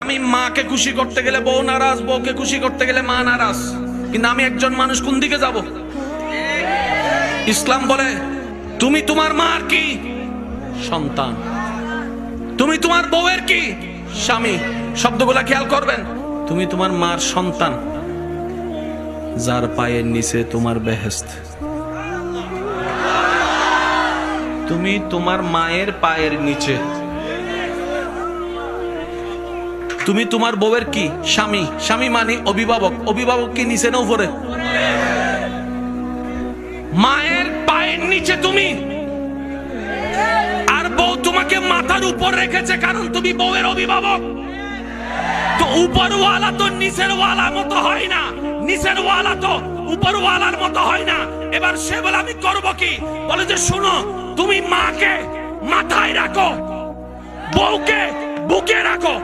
আমি মাকে খুশি করতে গেলে বউ নারাজ, বউকে খুশি করতে গেলে মা নারাজ। কিন্তু আমি একজন মানুষ, কোন দিকে যাব? ইসলাম বলে তুমি তোমার মার কি সন্তান, তুমি তোমার বউয়ের কি স্বামী। শব্দগুলা খেয়াল করবেন। তুমি তোমার মার সন্তান, যার পায়ের নিচে তোমার বেহেশত। তুমি তোমার মায়ের পায়ের নিচে। তুমি তোমার বউয়ের কি স্বামী। স্বামী মানে অভিভাবক। অভিভাবক কি নিচে না উপরে? মায়ের পায়ের নিচে তুমি, আর বউ তোমাকে মাথার উপর রেখেছে, কারণ তুমি বউয়ের অভিভাবক। তো উপরওয়ালা তো নিচের ওয়ালা মতো হয় না, নিচের ওয়ালা তো উপরওয়ালার মতো হয় না। এবার সে বলে আমি করব কি? বলে যে শোনো, তুমি মাকে মাথায় রাখো, বউকে বুকে রাখো।